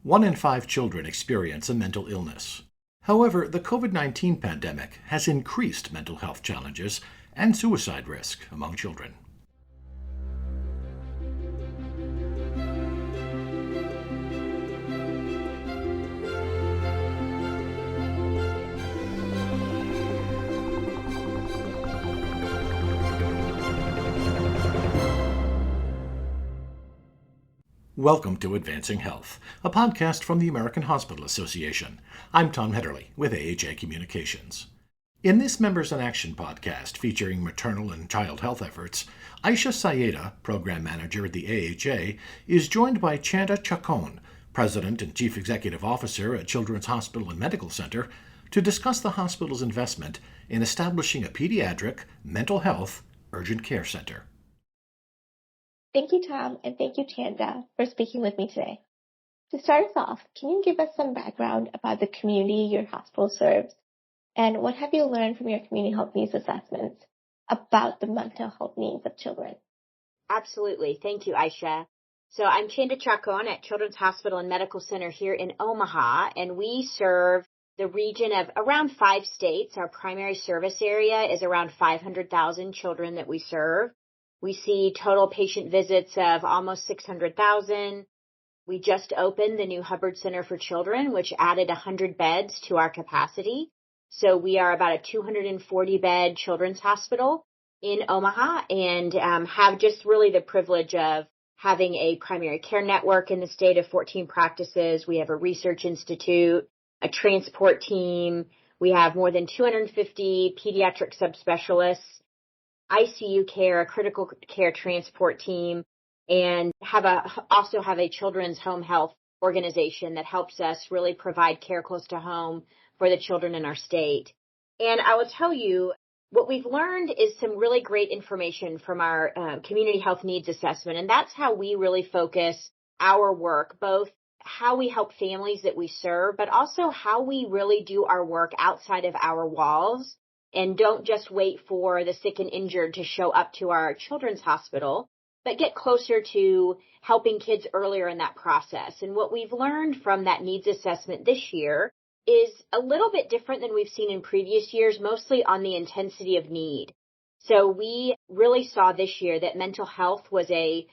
1 in 5 children experience a mental illness. However, the COVID-19 pandemic has increased mental health challenges and suicide risk among children. Welcome to Advancing Health, a podcast from the American Hospital Association. I'm Tom Hetterly with AHA Communications. In this Members in Action podcast featuring maternal and child health efforts, Aisha Syeda, Program Manager at the AHA, is joined by Chanda Chacòn, President and Chief Executive Officer at Children's Hospital and Medical Center, to discuss the hospital's investment in establishing a pediatric mental health urgent care center. Thank you, Tom, and thank you, Chanda, for speaking with me today. To start us off, can you give us some background about the community your hospital serves, and what have you learned from your community health needs assessments about the mental health needs of children? Absolutely. Thank you, Aisha. So I'm Chanda Chacòn at Children's Hospital and Medical Center here in Omaha, and we serve the region of around 5 states. Our primary service area is around 500,000 children that we serve. We see total patient visits of almost 600,000. We just opened the new Hubbard Center for Children, which added 100 beds to our capacity. So we are about a 240-bed children's hospital in Omaha and have just really the privilege of having a primary care network in the state of 14 practices. We have a research institute, a transport team. We have more than 250 pediatric subspecialists, ICU care, a critical care transport team, and also have a children's home health organization that helps us really provide care close to home for the children in our state. And I will tell you, what we've learned is some really great information from our community health needs assessment, and that's how we really focus our work, both how we help families that we serve, but also how we really do our work outside of our walls. And don't just wait for the sick and injured to show up to our children's hospital, but get closer to helping kids earlier in that process. And what we've learned from that needs assessment this year is a little bit different than we've seen in previous years, mostly on the intensity of need. So we really saw this year that mental health was a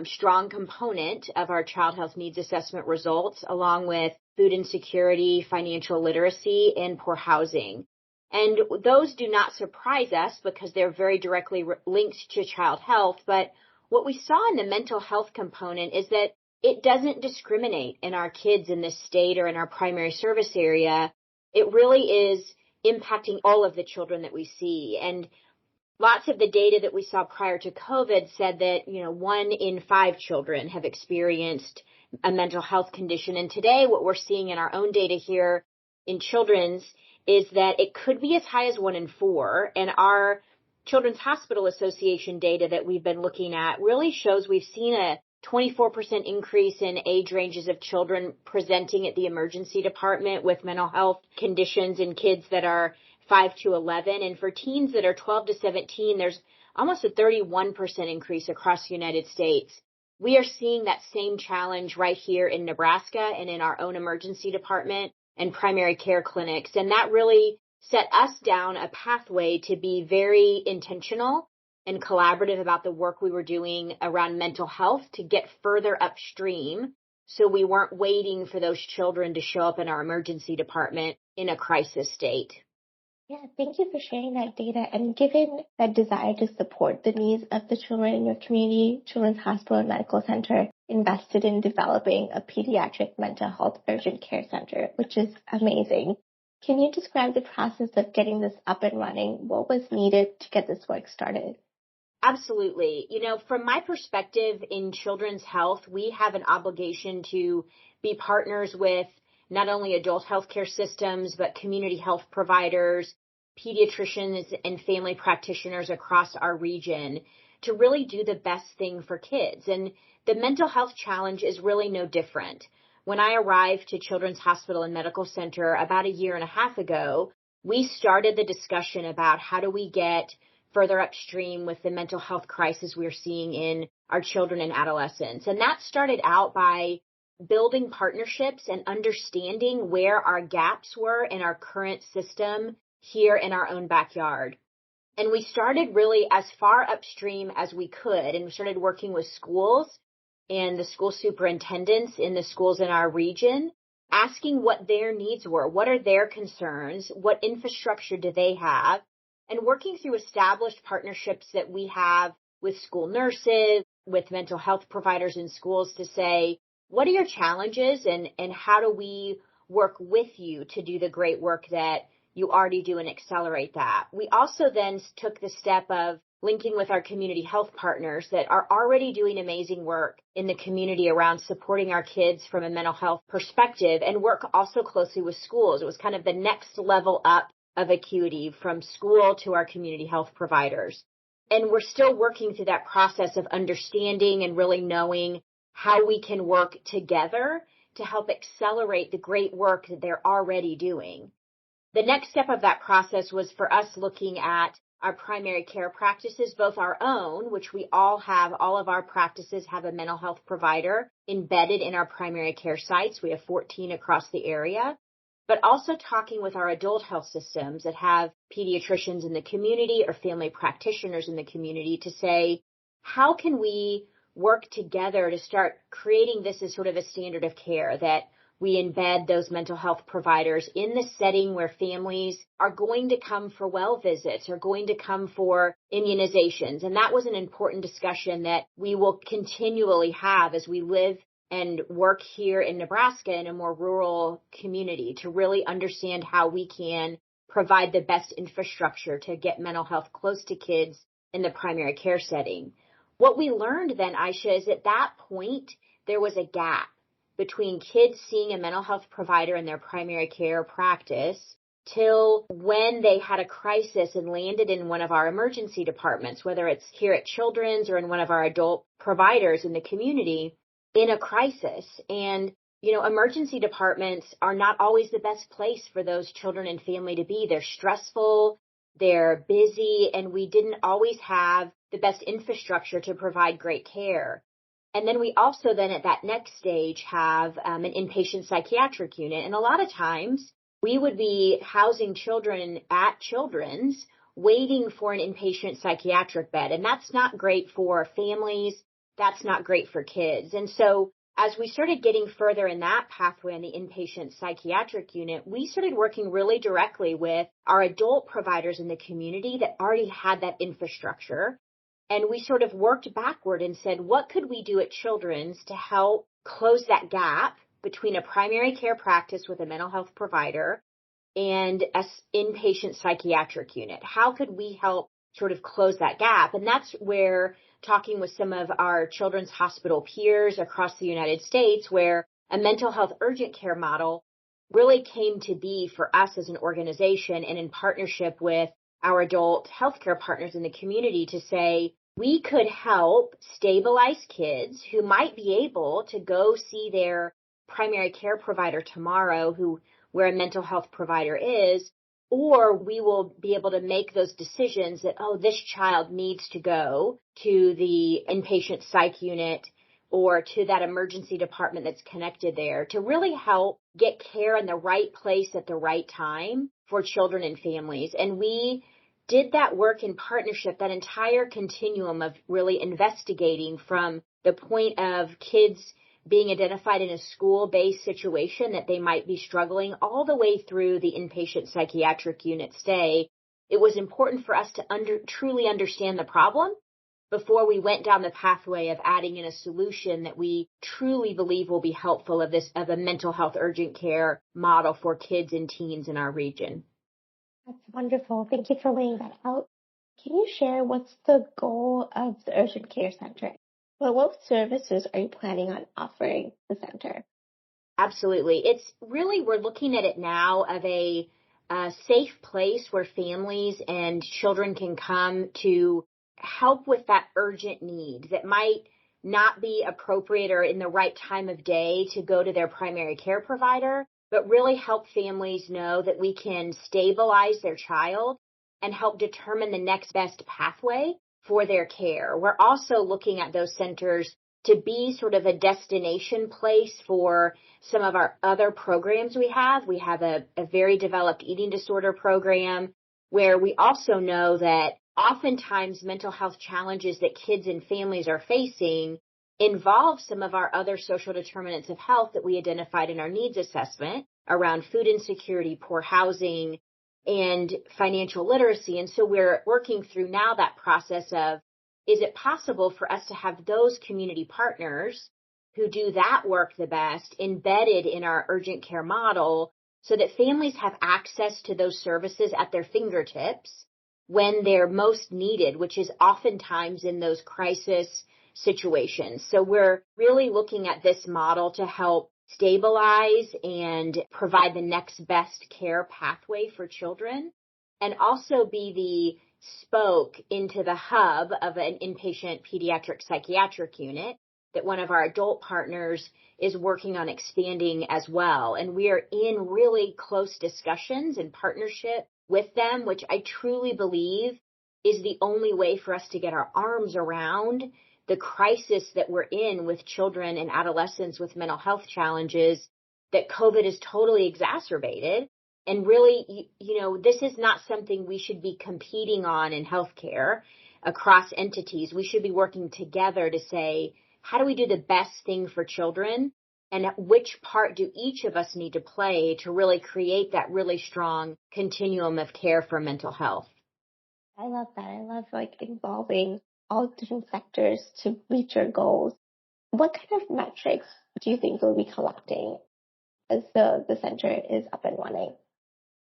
strong component of our child health needs assessment results, along with food insecurity, financial literacy, and poor housing. And those do not surprise us because they're very directly linked to child health. But what we saw in the mental health component is that it doesn't discriminate in our kids in this state or in our primary service area. It really is impacting all of the children that we see. And lots of the data that we saw prior to COVID said that, 1 in 5 children have experienced a mental health condition. And today what we're seeing in our own data here in children's is that it could be as high as 1 in 4. And our Children's Hospital Association data that we've been looking at really shows we've seen a 24% increase in age ranges of children presenting at the emergency department with mental health conditions in kids that are 5 to 11. And for teens that are 12 to 17, there's almost a 31% increase across the United States. We are seeing that same challenge right here in Nebraska and in our own emergency department and primary care clinics. And that really set us down a pathway to be very intentional and collaborative about the work we were doing around mental health to get further upstream so we weren't waiting for those children to show up in our emergency department in a crisis state. Yeah, thank you for sharing that data. And given that desire to support the needs of the children in your community, Children's Hospital and Medical Center invested in developing a pediatric mental health urgent care center, which is amazing. Can you describe the process of getting this up and running? What was needed to get this work started? Absolutely. From my perspective in children's health, we have an obligation to be partners with not only adult healthcare systems, but community health providers, pediatricians, and family practitioners across our region to really do the best thing for kids. And the mental health challenge is really no different. When I arrived to Children's Hospital and Medical Center about 1.5 years ago, we started the discussion about how do we get further upstream with the mental health crisis we're seeing in our children and adolescents. And that started out by building partnerships and understanding where our gaps were in our current system here in our own backyard. And we started really as far upstream as we could, and we started working with schools and the school superintendents in the schools in our region, asking what their needs were, what are their concerns, what infrastructure do they have, and working through established partnerships that we have with school nurses, with mental health providers in schools to say, what are your challenges and how do we work with you to do the great work that you already do and accelerate that. We also then took the step of linking with our community health partners that are already doing amazing work in the community around supporting our kids from a mental health perspective and work also closely with schools. It was kind of the next level up of acuity from school to our community health providers. And we're still working through that process of understanding and really knowing how we can work together to help accelerate the great work that they're already doing. The next step of that process was for us looking at our primary care practices, both our own, which we all have, all of our practices have a mental health provider embedded in our primary care sites. We have 14 across the area, but also talking with our adult health systems that have pediatricians in the community or family practitioners in the community to say, how can we work together to start creating this as sort of a standard of care that we embed those mental health providers in the setting where families are going to come for well visits or going to come for immunizations. And that was an important discussion that we will continually have as we live and work here in Nebraska in a more rural community to really understand how we can provide the best infrastructure to get mental health close to kids in the primary care setting. What we learned then, Aisha, is at that point, there was a gap between kids seeing a mental health provider in their primary care practice till when they had a crisis and landed in one of our emergency departments, whether it's here at Children's or in one of our adult providers in the community, in a crisis. And, emergency departments are not always the best place for those children and family to be. They're stressful, they're busy, and we didn't always have the best infrastructure to provide great care. And then we also then at that next stage have an inpatient psychiatric unit. And a lot of times we would be housing children at Children's waiting for an inpatient psychiatric bed. And that's not great for families. That's not great for kids. And so as we started getting further in that pathway in the inpatient psychiatric unit, we started working really directly with our adult providers in the community that already had that infrastructure. And we sort of worked backward and said, what could we do at Children's to help close that gap between a primary care practice with a mental health provider and an inpatient psychiatric unit? How could we help sort of close that gap? And that's where talking with some of our children's hospital peers across the United States, where a mental health urgent care model really came to be for us as an organization and in partnership with our adult healthcare partners in the community to say, we could help stabilize kids who might be able to go see their primary care provider tomorrow, where a mental health provider is, or we will be able to make those decisions that, this child needs to go to the inpatient psych unit or to that emergency department that's connected there to really help get care in the right place at the right time for children and families. And we did that work in partnership, that entire continuum of really investigating from the point of kids being identified in a school-based situation that they might be struggling all the way through the inpatient psychiatric unit stay. It was important for us to truly understand the problem before we went down the pathway of adding in a solution that we truly believe will be helpful of a mental health urgent care model for kids and teens in our region. That's wonderful. Thank you for laying that out. Can you share what's the goal of the Urgent Care Center? Well, what services are you planning on offering the center? Absolutely. It's really, we're looking at it now of a safe place where families and children can come to help with that urgent need that might not be appropriate or in the right time of day to go to their primary care provider, but really help families know that we can stabilize their child and help determine the next best pathway for their care. We're also looking at those centers to be sort of a destination place for some of our other programs we have. We have a very developed eating disorder program where we also know that oftentimes mental health challenges that kids and families are facing involve some of our other social determinants of health that we identified in our needs assessment around food insecurity, poor housing, and financial literacy. And so we're working through now that process of, is it possible for us to have those community partners who do that work the best embedded in our urgent care model so that families have access to those services at their fingertips when they're most needed, which is oftentimes in those crisis situations. So we're really looking at this model to help stabilize and provide the next best care pathway for children, and also be the spoke into the hub of an inpatient pediatric psychiatric unit that one of our adult partners is working on expanding as well. And we are in really close discussions and partnership with them, which I truly believe is the only way for us to get our arms around the crisis that we're in with children and adolescents with mental health challenges that COVID has totally exacerbated. And really, this is not something we should be competing on in healthcare across entities. We should be working together to say, how do we do the best thing for children? And which part do each of us need to play to really create that really strong continuum of care for mental health? I love that. I love involving all different sectors to reach your goals. What kind of metrics do you think we'll be collecting as the center is up and running?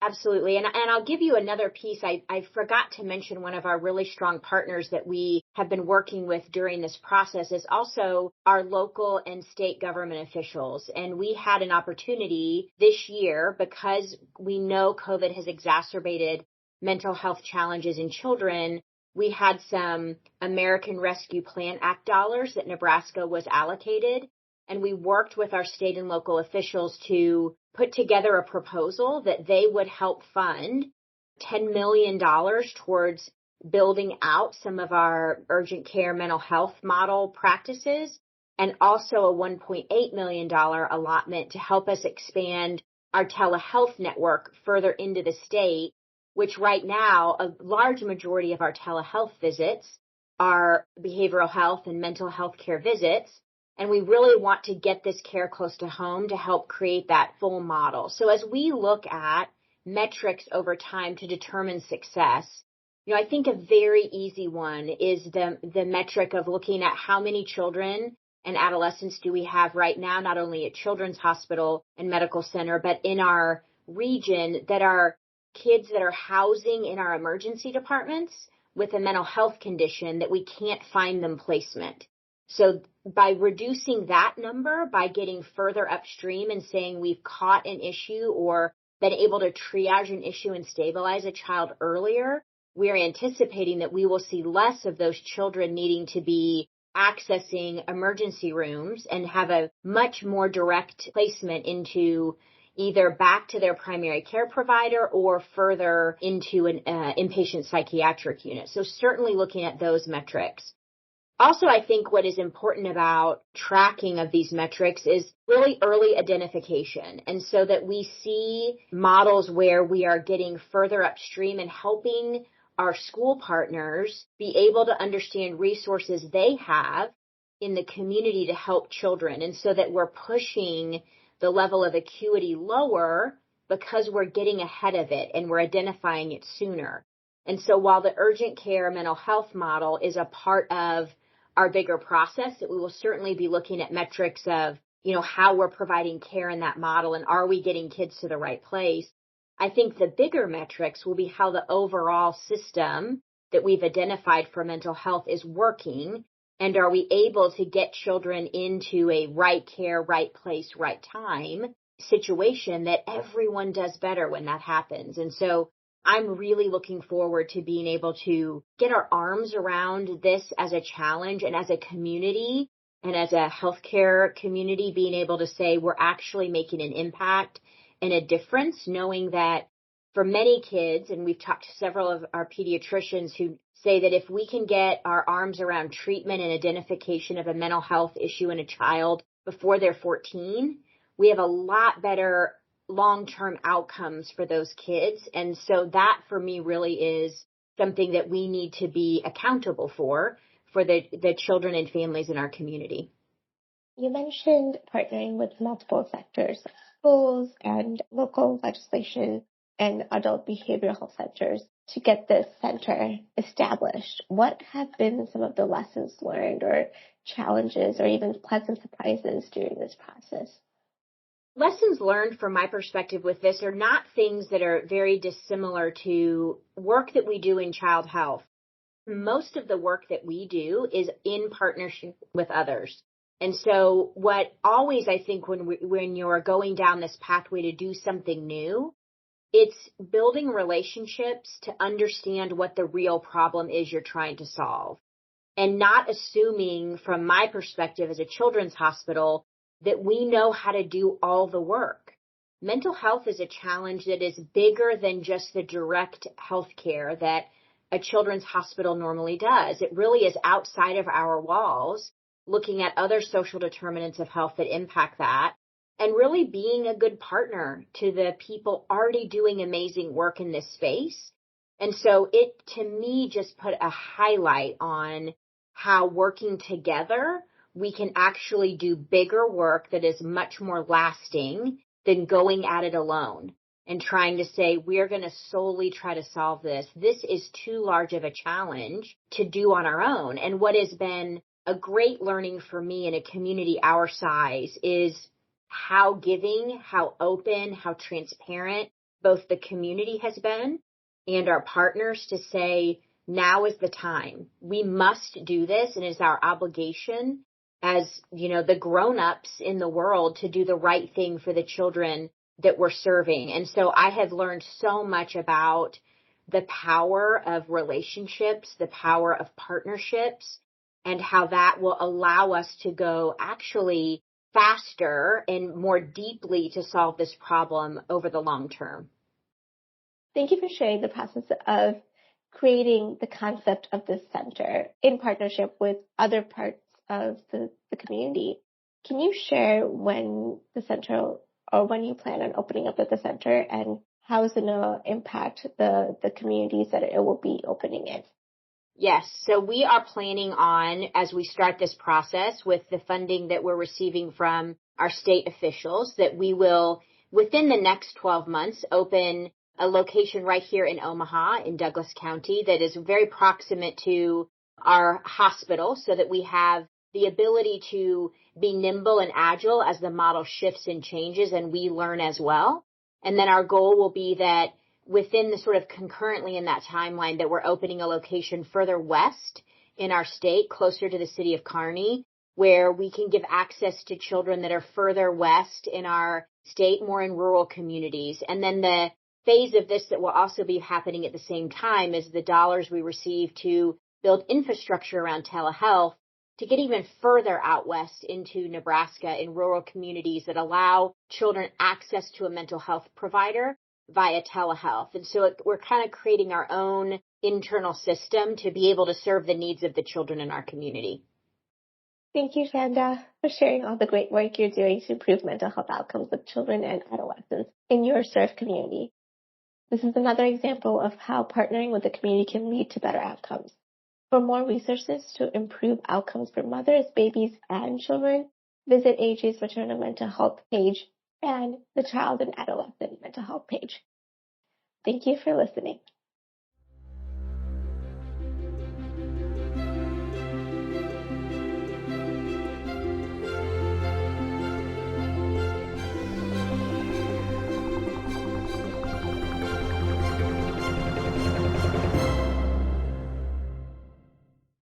Absolutely. And I'll give you another piece. I forgot to mention one of our really strong partners that we have been working with during this process is also our local and state government officials. And we had an opportunity this year, because we know COVID has exacerbated mental health challenges in children. We had some American Rescue Plan Act dollars that Nebraska was allocated. And we worked with our state and local officials to put together a proposal that they would help fund $10 million towards building out some of our urgent care mental health model practices, and also a $1.8 million allotment to help us expand our telehealth network further into the state, which right now a large majority of our telehealth visits are behavioral health and mental health care visits. And we really want to get this care close to home to help create that full model. So as we look at metrics over time to determine success, I think a very easy one is the metric of looking at how many children and adolescents do we have right now, not only at Children's Hospital and Medical Center, but in our region that are kids that are housing in our emergency departments with a mental health condition that we can't find them placement. So by reducing that number, by getting further upstream and saying we've caught an issue or been able to triage an issue and stabilize a child earlier, we're anticipating that we will see less of those children needing to be accessing emergency rooms and have a much more direct placement into either back to their primary care provider or further into an inpatient psychiatric unit. So certainly looking at those metrics. Also, I think what is important about tracking of these metrics is really early identification. And so that we see models where we are getting further upstream and helping our school partners be able to understand resources they have in the community to help children. And so that we're pushing the level of acuity lower because we're getting ahead of it and we're identifying it sooner. And so while the urgent care mental health model is a part of our bigger process, that we will certainly be looking at metrics of, how we're providing care in that model and are we getting kids to the right place. I think the bigger metrics will be how the overall system that we've identified for mental health is working, and are we able to get children into a right care, right place, right time situation that everyone does better when that happens. And so I'm really looking forward to being able to get our arms around this as a challenge and as a community and as a healthcare community, being able to say we're actually making an impact and a difference, knowing that for many kids, and we've talked to several of our pediatricians who say that if we can get our arms around treatment and identification of a mental health issue in a child before they're 14, we have a lot better long-term outcomes for those kids. And so that for me really is something that we need to be accountable for the children and families in our community. You mentioned partnering with multiple sectors, like schools and local legislation and adult behavioral health centers to get this center established. What have been some of the lessons learned or challenges or even pleasant surprises during this process? Lessons learned from my perspective with this are not things that are very dissimilar to work that we do in child health. Most of the work that we do is in partnership with others. And so what always I think when you're going down this pathway to do something new, it's building relationships to understand what the real problem is you're trying to solve. And not assuming, from my perspective as a children's hospital, that we know how to do all the work. Mental health is a challenge that is bigger than just the direct health care that a children's hospital normally does. It really is outside of our walls, looking at other social determinants of health that impact that, and really being a good partner to the people already doing amazing work in this space. And so it, to me, just put a highlight on how working together, we can actually do bigger work that is much more lasting than going at it alone and trying to say, we're going to solely try to solve this. This is too large of a challenge to do on our own. And what has been a great learning for me in a community our size is how giving, how open, how transparent both the community has been and our partners to say, now is the time. We must do this, and it's our obligation as, the grown-ups in the world to do the right thing for the children that we're serving. And so I have learned so much about the power of relationships, the power of partnerships, and how that will allow us to go actually faster and more deeply to solve this problem over the long term. Thank you for sharing the process of creating the concept of this center in partnership with other parts of the community. Can you share when the center or when you plan on opening up at the center and how is it going to impact the communities that it will be opening in? Yes. So we are planning on, as we start this process with the funding that we're receiving from our state officials, that we will, within the next 12 months, open a location right here in Omaha in Douglas County that is very proximate to our hospital so that we have the ability to be nimble and agile as the model shifts and changes and we learn as well. And then our goal will be that within the sort of concurrently in that timeline that we're opening a location further west in our state, closer to the city of Kearney, where we can give access to children that are further west in our state, more in rural communities. And then the phase of this that will also be happening at the same time is the dollars we receive to build infrastructure around telehealth to get even further out west into Nebraska in rural communities that allow children access to a mental health provider via telehealth. And so we're kind of creating our own internal system to be able to serve the needs of the children in our community. Thank you, Chanda, for sharing all the great work you're doing to improve mental health outcomes of children and adolescents in your served community. This is another example of how partnering with the community can lead to better outcomes. For more resources to improve outcomes for mothers, babies, and children, visit AHA's maternal mental health page and the child and adolescent mental health page. Thank you for listening.